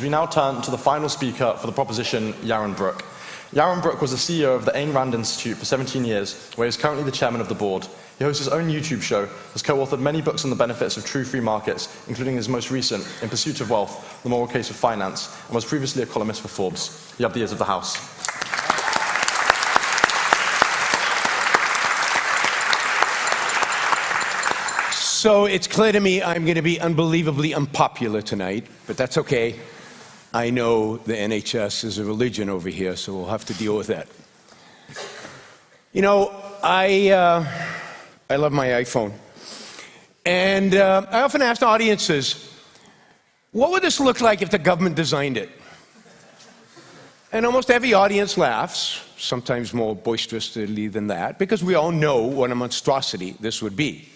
We now turn to the final speaker for the proposition, Yaron Brook. Yaron Brook was the CEO of the Ayn Rand Institute for 17 years, where he is currently the chairman of the board. He hosts his own YouTube show, has co-authored many books on the benefits of true free markets, including his most recent, In Pursuit of Wealth, The Moral Case of Finance, and was previously a columnist for Forbes. You have the ears of the House. So it's clear to me I'm going to be unbelievably unpopular tonight, but that's okay. I know the NHS is a religion over here, so we'll have to deal with that. You know, I love my iPhone. And I often ask audiences, what would this look like if the government designed it? And almost every audience laughs, sometimes more boisterously than that, because we all know what a monstrosity this would be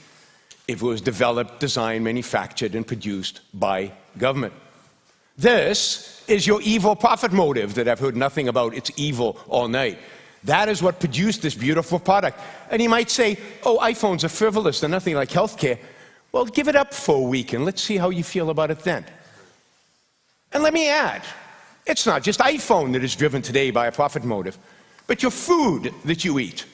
if it was developed, designed, manufactured, and produced by government. This is your evil profit motive that I've heard nothing about. It's evil all night. That is what produced this beautiful product. And you might say, oh, iPhones are frivolous. They're nothing like healthcare. Well, give it up for a week and let's see how you feel about it then. And let me add, it's not just iPhone that is driven today by a profit motive, but your food that you eat.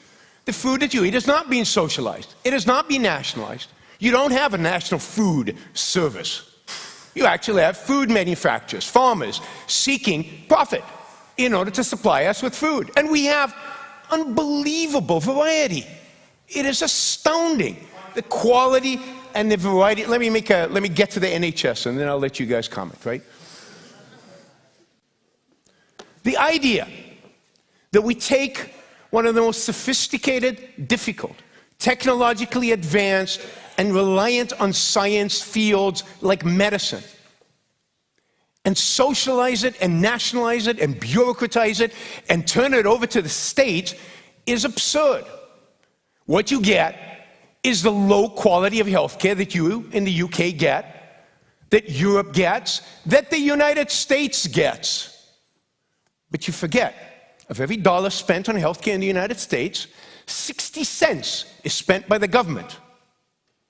The food that you eat is not being socialized. It is not being nationalized. You don't have a national food service. You actually have food manufacturers, farmers, seeking profit in order to supply us with food. And we have unbelievable variety. It is astounding, the quality and the variety. Let me get to the NHS, and then I'll let you guys comment, right? The idea that we take one of the most sophisticated, difficult, technologically advanced, and reliant on science fields like medicine, and socialize it, and nationalize it, and bureaucratize it, and turn it over to the state is absurd. What you get is the low quality of healthcare that you in the UK get, that Europe gets, that the United States gets. But you forget, of every dollar spent on healthcare in the United States, 60 cents is spent by the government.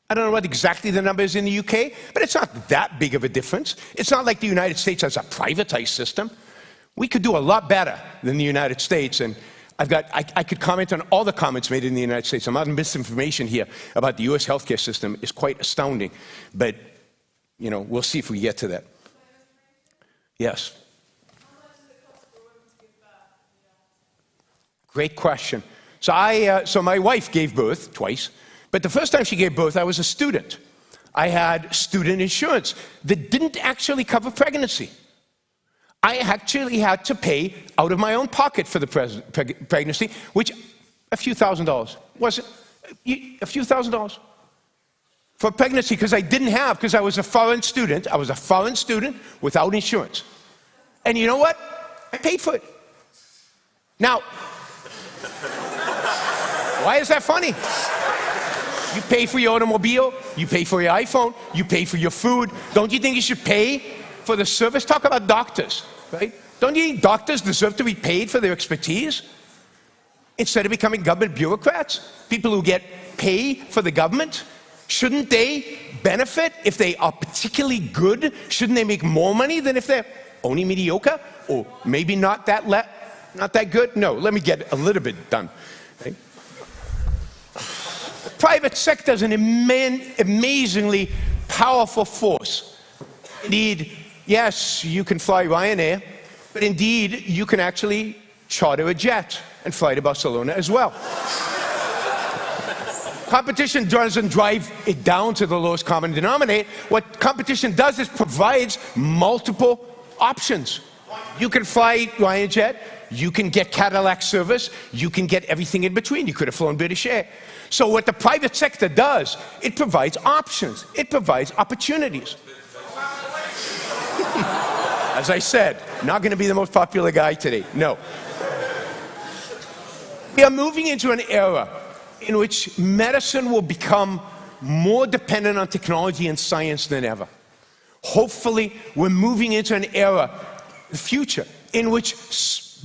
I don't know what exactly the number is in the UK, but it's not that big of a difference. It's not like the United States has a privatized system. We could do a lot better than the United States, and I could comment on all the comments made in the United States. A lot of misinformation here about the US healthcare system is quite astounding, but you know, we'll see if we get to that. Yes. Great question. So my wife gave birth twice. But the first time she gave birth, I was a student. I had student insurance that didn't actually cover pregnancy. I actually had to pay out of my own pocket for the pregnancy, which a few $1,000s. Was it? A few $1,000s for pregnancy because because I was a foreign student. I was a foreign student without insurance. And you know what? I paid for it. Now, why is that funny? You pay for your automobile, you pay for your iPhone, you pay for your food. Don't you think you should pay for the service? Talk about doctors, right? Don't you think doctors deserve to be paid for their expertise? Instead of becoming government bureaucrats, people who get paid for the government, shouldn't they benefit if they are particularly good? Shouldn't they make more money than if they're only mediocre? Or maybe not that good? No, let me get a little bit done. Right? Private sector is an amazingly powerful force. Indeed, yes, you can fly Ryanair, but indeed, you can actually charter a jet and fly to Barcelona as well. Competition doesn't drive it down to the lowest common denominator. What competition does is provides multiple options. You can fly Ryanair, you can get Cadillac service, you can get everything in between. You could have flown British Air. So what the private sector does, it provides options, it provides opportunities. As I said, not going to be the most popular guy today, no. We are moving into an era in which medicine will become more dependent on technology and science than ever. Hopefully, we're moving into an era, the future, in which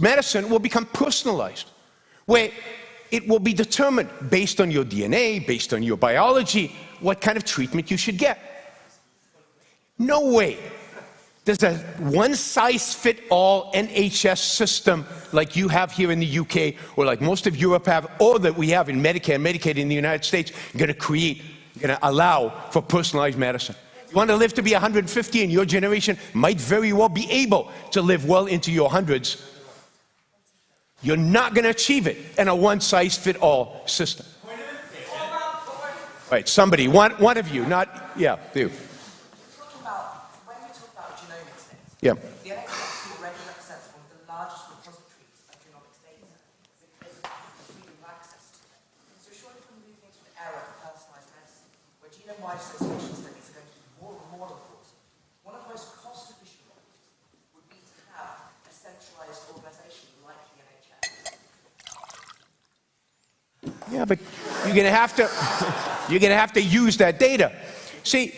medicine will become personalized, where it will be determined based on your DNA, based on your biology, what kind of treatment you should get. No way Does a one-size-fit-all NHS system like you have here in the UK, or like most of Europe have, or that we have in Medicare and Medicaid in the United States, going to allow for personalized medicine? You want to live to be 150, and your generation might very well be able to live well into your hundreds. You're not going to achieve it in a one-size-fit-all system. Right, somebody, one of you, not, yeah, you. Yeah. The NHS already represents one of the largest repositories of genomics data because of freedom of access to it. So surely from moving into an era of personalised medicine, where genome-wide association studies are going to be more and more important, one of the most cost-efficient ways would be to have a centralised organisation like the NHS. Yeah, but you're going to have to use that data. See,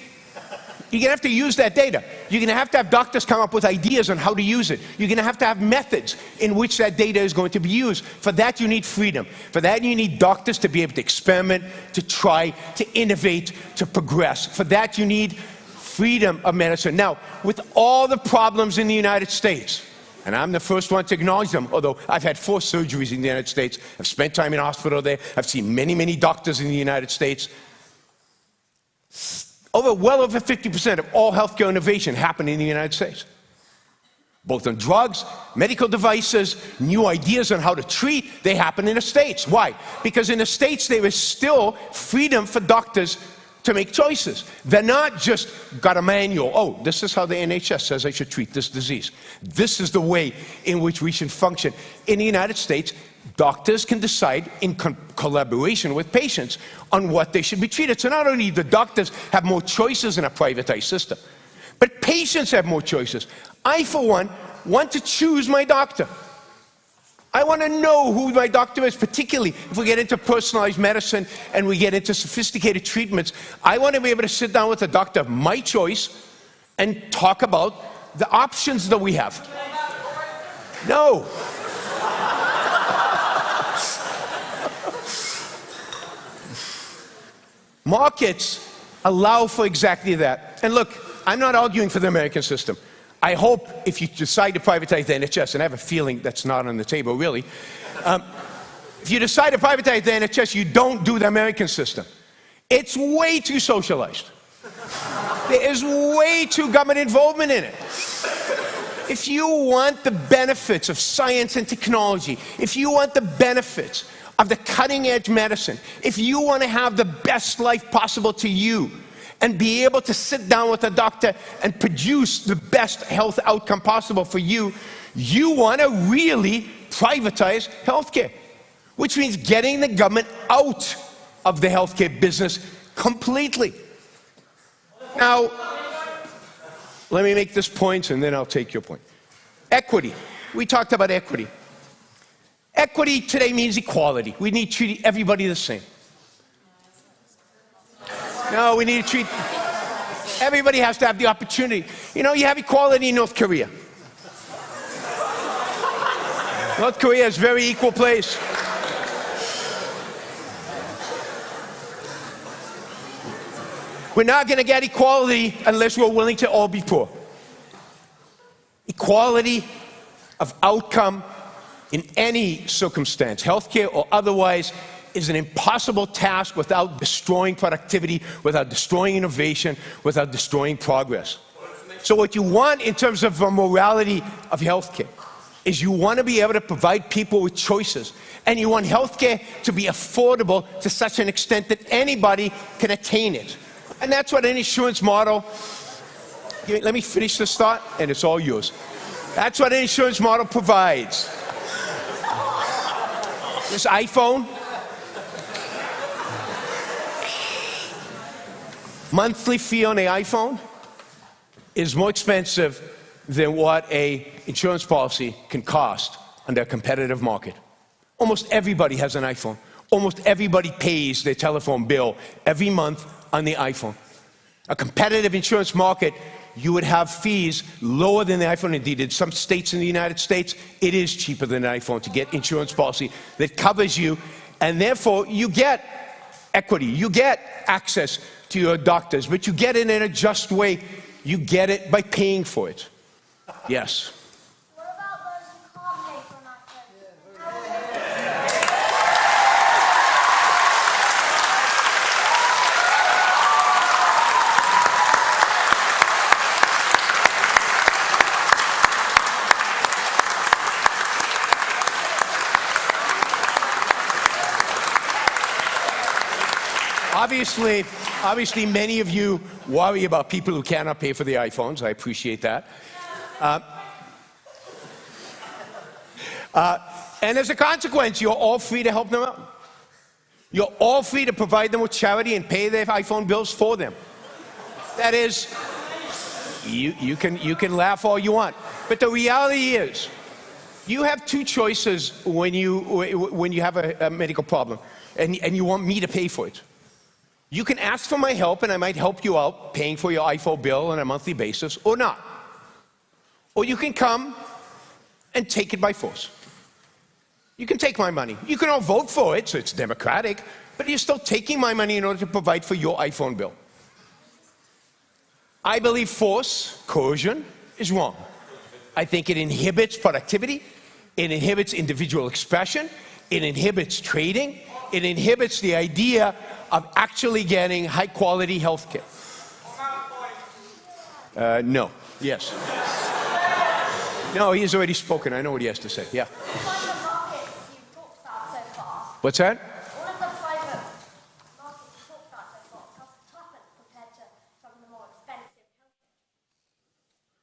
you're going to have to use that data. You're going to have doctors come up with ideas on how to use it. You're going to have methods in which that data is going to be used. For that, you need freedom. For that, you need doctors to be able to experiment, to try, to innovate, to progress. For that, you need freedom of medicine. Now, with all the problems in the United States, and I'm the first one to acknowledge them, although I've had 4 surgeries in the United States. I've spent time in hospital there. I've seen many, many doctors in the United States. Well over 50% of all healthcare innovation happened in the United States. Both on drugs, medical devices, new ideas on how to treat, they happen in the States. Why? Because in the States there is still freedom for doctors to make choices. They're not just got a manual, oh, this is how the NHS says I should treat this disease. This is the way in which we should function. In the United States, doctors can decide in collaboration with patients on what they should be treated. So not only do doctors have more choices in a privatized system, but patients have more choices. I, for one, want to choose my doctor. I want to know who my doctor is, particularly if we get into personalized medicine and we get into sophisticated treatments. I want to be able to sit down with a doctor of my choice and talk about the options that we have. No. Markets allow for exactly that. And look, I'm not arguing for the American system. I hope if you decide to privatize the NHS, and I have a feeling that's not on the table really, if you decide to privatize the NHS, you don't do the American system. It's way too socialized. There is way too government involvement in it. If you want the benefits of science and technology, if you want the benefits of the cutting-edge medicine, if you want to have the best life possible to you and be able to sit down with a doctor and produce the best health outcome possible for you, you want to really privatize healthcare, which means getting the government out of the healthcare business completely. Now, let me make this point and then I'll take your point. Equity. We talked about equity. Equity today means equality. We need to treat everybody the same. No, we need to treat, everybody has to have the opportunity. You know, you have equality in North Korea. North Korea is a very equal place. We're not going to get equality unless we're willing to all be poor. Equality of outcome in any circumstance, healthcare or otherwise, is an impossible task without destroying productivity, without destroying innovation, without destroying progress. So what you want in terms of the morality of healthcare is you want to be able to provide people with choices. And you want healthcare to be affordable to such an extent that anybody can attain it. And that's what an insurance model, let me finish this thought and it's all yours. That's what an insurance model provides. This iPhone, monthly fee on the iPhone is more expensive than what an insurance policy can cost under a competitive market. Almost everybody has an iPhone. Almost everybody pays their telephone bill every month on the iPhone. A competitive insurance market, you would have fees lower than the iPhone. Indeed, in some states in the United States, it is cheaper than an iPhone to get insurance policy that covers you, and therefore you get equity, you get access to your doctors, but you get it in a just way. You get it by paying for it. Yes. What about those who can't pay for an iPhone? Obviously, many of you worry about people who cannot pay for the iPhones. I appreciate that. And as a consequence, you're all free to help them out. You're all free to provide them with charity and pay their iPhone bills for them. That is, you can laugh all you want. But the reality is, you have two choices when you have a medical problem and you want me to pay for it. You can ask for my help and I might help you out paying for your iPhone bill on a monthly basis or not. Or you can come and take it by force. You can take my money. You can all vote for it, so it's democratic, but you're still taking my money in order to provide for your iPhone bill. I believe force, coercion, is wrong. I think it inhibits productivity, it inhibits individual expression, it inhibits trading, it inhibits the idea of actually getting high-quality health care. No. Yes. No, he's already spoken. I know what he has to say. Yeah. Private markets you've talked about so far. What's that? All of the private markets you've talked about so far have toughened compared to some of the more expensive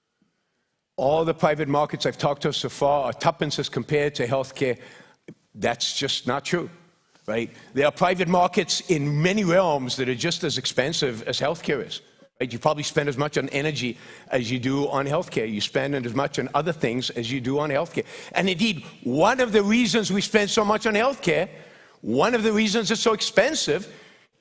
healthcare. All the private markets I've talked to so far are tuppence as compared to healthcare. That's just not true, right? There are private markets in many realms that are just as expensive as healthcare is. Right? You probably spend as much on energy as you do on healthcare. You spend as much on other things as you do on healthcare. And indeed, one of the reasons we spend so much on healthcare, one of the reasons it's so expensive,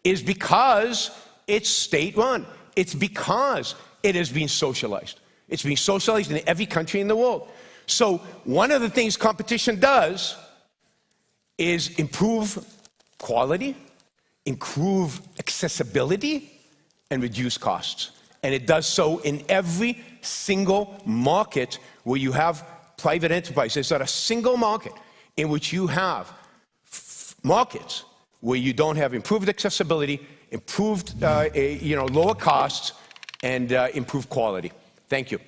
is because it's state-run. It's because it has been socialized. It's been socialized in every country in the world. So one of the things competition does is improve quality, improve accessibility, and reduce costs. And it does so in every single market where you have private enterprise. There's not a single market in which you have markets where you don't have improved accessibility, improved lower costs, and improved quality. Thank you.